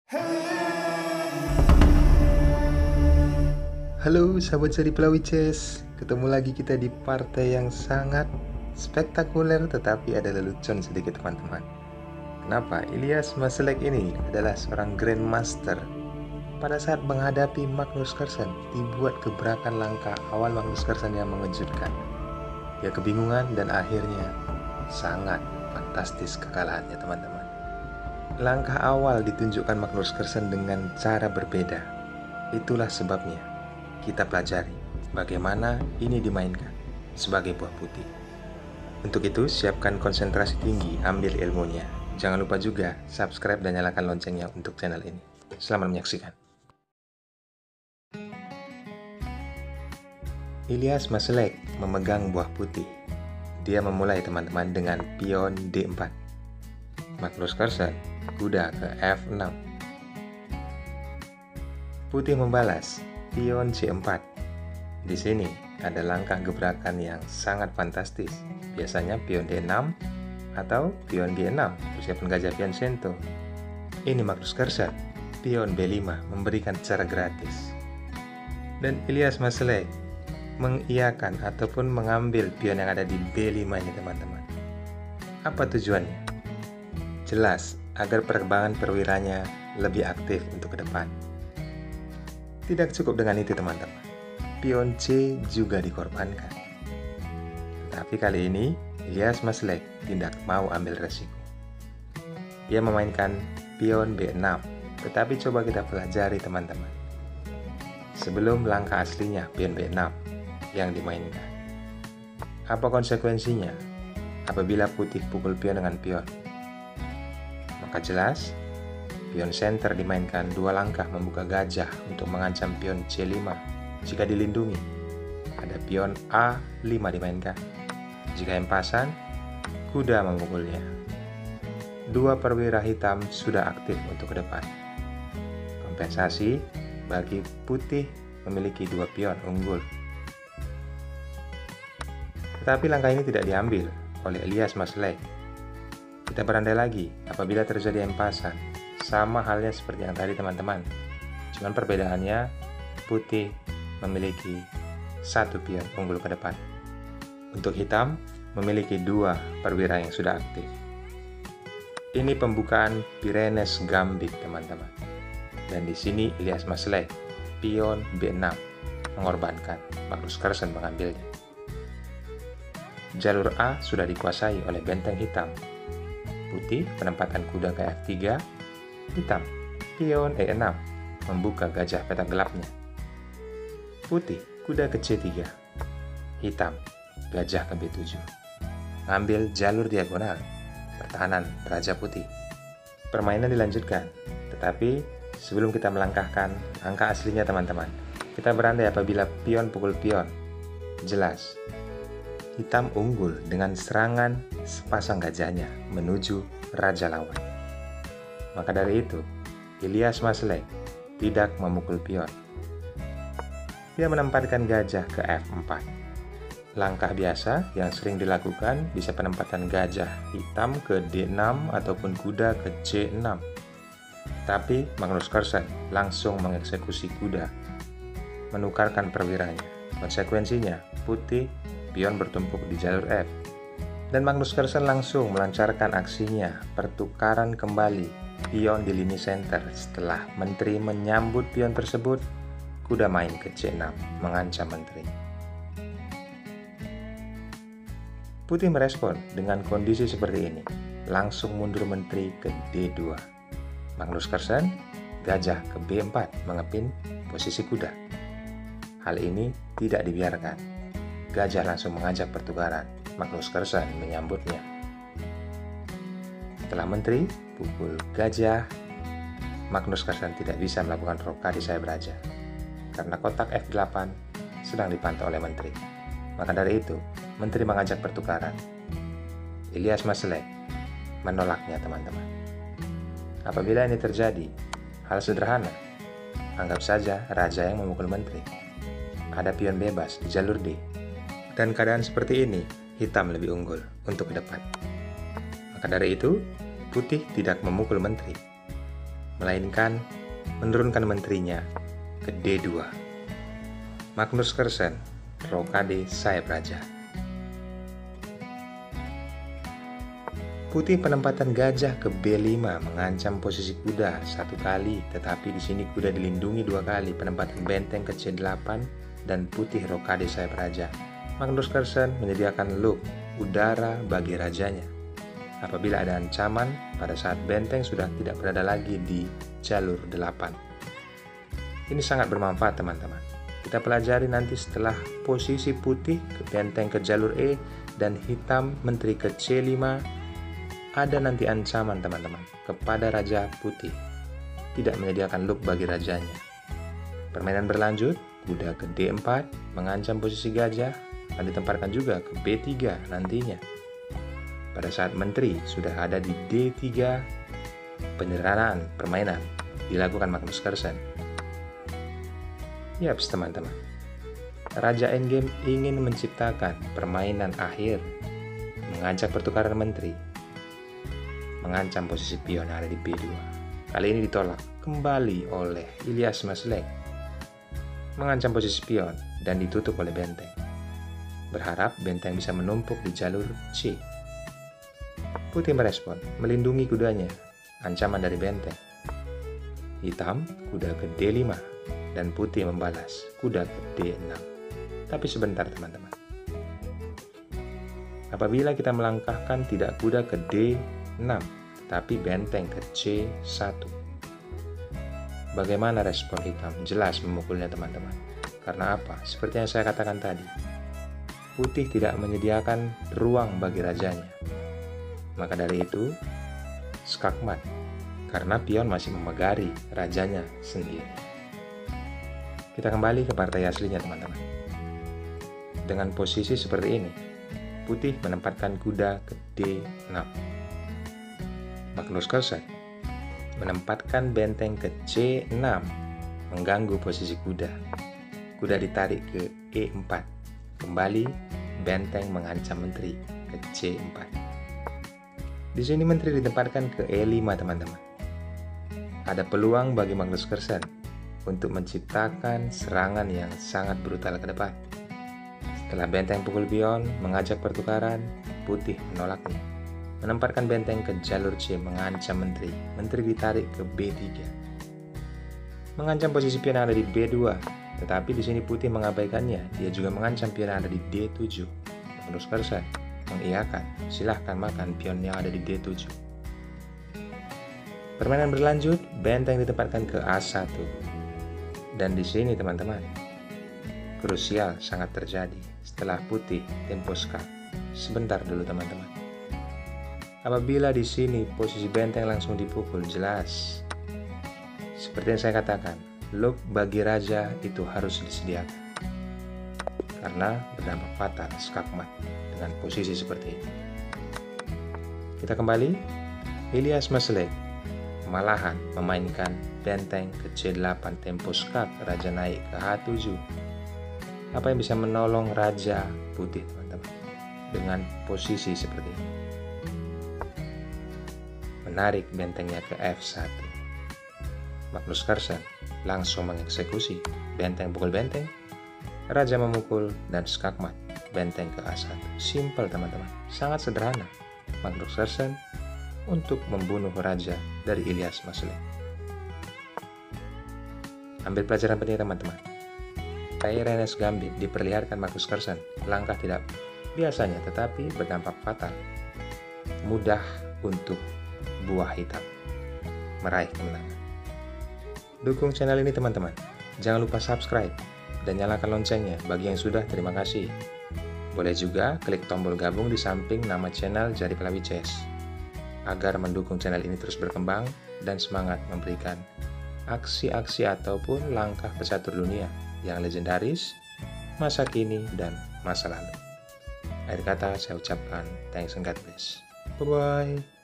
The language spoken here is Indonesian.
Halo sahabat seri Pelawi Chess, ketemu lagi kita di partai yang sangat spektakuler tetapi ada lelucon sedikit teman-teman. Kenapa? Ilyas Maslek ini adalah seorang Grandmaster. Pada saat menghadapi Magnus Carlsen, dibuat gebrakan langkah awal Magnus Carlsen yang mengejutkan. Dia kebingungan dan akhirnya sangat fantastis kekalahannya teman-teman. Langkah awal ditunjukkan Magnus Carlsen dengan cara berbeda. Itulah sebabnya kita pelajari bagaimana ini dimainkan sebagai buah putih. Untuk itu, siapkan konsentrasi tinggi, ambil ilmunya. Jangan lupa juga subscribe dan nyalakan loncengnya untuk channel ini. Selamat menyaksikan. Ilyas Maslek memegang buah putih. Dia memulai teman-teman dengan pion D4. Magnus Carlsen kuda ke F6. Putih membalas pion C4. Di sini ada langkah gebrakan yang sangat fantastis. Biasanya pion D6 atau pion G6, persiapan gajah pion sento. Ini Magnus Carlsen, pion B5 memberikan cara gratis. Dan Ilyas Maslek mengiyakan ataupun mengambil pion yang ada di B5 ini teman-teman. Apa tujuannya? Jelas agar perkembangan perwiranya lebih aktif untuk ke depan. Tidak cukup dengan itu teman-teman, pion C juga dikorbankan. Tetapi kali ini Ilyas Maslek tidak mau ambil resiko. Dia memainkan pion B6, tetapi coba kita pelajari teman-teman. Sebelum langkah aslinya pion B6 yang dimainkan, apa konsekuensinya apabila putih pukul pion dengan pion? Maka jelas pion center dimainkan dua langkah membuka gajah untuk mengancam pion C5 jika dilindungi. Ada pion A5 dimainkan. Jika empasan, kuda memukulnya. Dua perwira hitam sudah aktif untuk ke depan. Kompensasi bagi putih memiliki dua pion unggul. Tetapi langkah ini tidak diambil oleh Ilyas Maslek. Kita berandai lagi apabila terjadi empasan. Sama halnya seperti yang tadi teman-teman, cuman perbedaannya putih memiliki satu pion unggul ke depan. Untuk hitam memiliki dua perwira yang sudah aktif. Ini pembukaan Pyrenees Gambit teman-teman. Dan di sini Ilyas Maslek pion B6 mengorbankan, Magnus Carlsen mengambilnya. Jalur A sudah dikuasai oleh benteng hitam. Putih penempatan kuda ke F3. Hitam, pion E6 membuka gajah petak gelapnya. Putih, kuda ke C3. Hitam, gajah ke B7. Ngambil jalur diagonal, pertahanan Raja Putih. Permainan dilanjutkan, tetapi sebelum kita melangkahkan angka aslinya teman-teman, kita berandai apabila pion pukul pion. Jelas, hitam unggul dengan serangan sepasang gajahnya menuju raja lawan. Maka dari itu, Ilyas Maslek tidak memukul pion. Dia menempatkan gajah ke F4. Langkah biasa yang sering dilakukan bisa penempatan gajah hitam ke D6 ataupun kuda ke C6. Tapi Magnus Carlsen langsung mengeksekusi kuda, menukarkan perwiranya. Konsekuensinya, putih pion bertumpuk di jalur F. Dan Magnus Carlsen langsung melancarkan aksinya, pertukaran kembali pion di lini center. Setelah menteri menyambut pion tersebut, kuda main ke C6 mengancam menteri. Putih merespon dengan kondisi seperti ini, langsung mundur menteri ke D2. Magnus Carlsen gajah ke B4 mengepin posisi kuda. Hal ini tidak dibiarkan. Gajah langsung mengajak pertukaran. Magnus Carlsen menyambutnya. Setelah menteri pukul gajah, Magnus Carlsen tidak bisa melakukan roka di sayap raja karena kotak F8 sedang dipantau oleh menteri. Maka dari itu, menteri mengajak pertukaran. Ilyas Maslek menolaknya teman-teman. Apabila ini terjadi, hal sederhana, anggap saja raja yang memukul menteri. Ada pion bebas di jalur D. Dan keadaan seperti ini, hitam lebih unggul untuk ke depan. Maka dari itu, putih tidak memukul menteri. melainkan menurunkan menterinya ke D2. Magnus Carlsen, rokade sayap raja. Putih penempatan gajah ke B5 mengancam posisi kuda 1 kali, tetapi di sini kuda dilindungi 2 kali. Penempatan benteng ke C8 dan putih rokade sayap raja. Magnus Carlsen menyediakan loop udara bagi rajanya. Apabila ada ancaman pada saat benteng sudah tidak berada lagi di jalur 8. Ini sangat bermanfaat teman-teman. Kita pelajari nanti setelah posisi putih ke benteng ke jalur E dan hitam menteri ke C5. Ada nanti ancaman teman-teman kepada raja putih, tidak menyediakan loop bagi rajanya. Permainan berlanjut, kuda ke D4 mengancam posisi gajah, akan ditempatkan juga ke B3 nantinya. Pada saat menteri sudah ada di D3, penyederhanaan permainan dilakukan Magnus Carlsen. Yaps teman-teman, Raja Endgame ingin menciptakan permainan akhir, mengajak pertukaran menteri, mengancam posisi pion yang ada di B2. Kali ini ditolak kembali oleh Ilyas Maslany, mengancam posisi pion dan ditutup oleh benteng. Berharap benteng bisa menumpuk di jalur C. Putih merespon, melindungi kudanya, ancaman dari benteng. Hitam, kuda ke D5, dan putih membalas, kuda ke D6. Tapi sebentar teman-teman. Apabila kita melangkahkan tidak kuda ke D6, tapi benteng ke C1. Bagaimana respon hitam? Jelas memukulnya teman-teman. Karena apa? Seperti yang saya katakan tadi, putih tidak menyediakan ruang bagi rajanya. Maka dari itu, skakmat, karena pion masih memegari rajanya sendiri. Kita kembali ke partai aslinya teman-teman. Dengan posisi seperti ini, putih menempatkan kuda ke D6. Magnus Carlsen menempatkan benteng ke C6, mengganggu posisi kuda. Kuda ditarik ke E4. Kembali, benteng mengancam menteri ke C4. Di sini menteri ditempatkan ke E5 teman-teman. Ada peluang bagi Magnus Carlsen untuk menciptakan serangan yang sangat brutal ke depan. Setelah benteng pukul pion, mengajak pertukaran, putih menolaknya. Menempatkan benteng ke jalur C, mengancam menteri. Menteri ditarik ke B3. Mengancam posisi pion yang ada di B2, tetapi di sini putih mengabaikannya. Dia juga mengancam pion yang ada di D7. Magnus Carlsen mengiyakan, silahkan makan pion yang ada di D7. Permainan berlanjut, benteng ditempatkan ke A1. Dan di sini teman-teman, krusial sangat terjadi setelah putih tempo skak. Sebentar dulu teman-teman. Apabila di sini posisi benteng langsung dipukul, jelas seperti yang saya katakan, loop bagi raja itu harus disediakan karena berdampak fatal skakmat dengan posisi seperti ini. Kita kembali, Ilyas Maslany malahan memainkan benteng ke C8 tempo skak, raja naik ke H7. Apa yang bisa menolong raja putih teman-teman dengan posisi seperti ini? Menarik bentengnya ke F1. Magnus Carlsen langsung mengeksekusi benteng pukul benteng, raja memukul, dan skakmat benteng ke A1. Simple teman-teman, sangat sederhana Magnus Carlsen untuk membunuh raja dari Ilyas Maslany. Ambil pelajaran penting teman-teman. Kayak Rennes Gambit diperlihatkan Magnus Carlsen, langkah tidak biasanya tetapi berdampak fatal. Mudah untuk buah hitam meraih kemenangan. Dukung channel ini teman-teman. Jangan lupa subscribe dan nyalakan loncengnya. Bagi yang sudah, terima kasih. Boleh juga klik tombol gabung di samping nama channel Jadi Pelawi Chess agar mendukung channel ini terus berkembang dan semangat memberikan aksi-aksi ataupun langkah pecatur dunia yang legendaris, masa kini, dan masa lalu. Akhir kata saya ucapkan thanks and God bless. Bye-bye.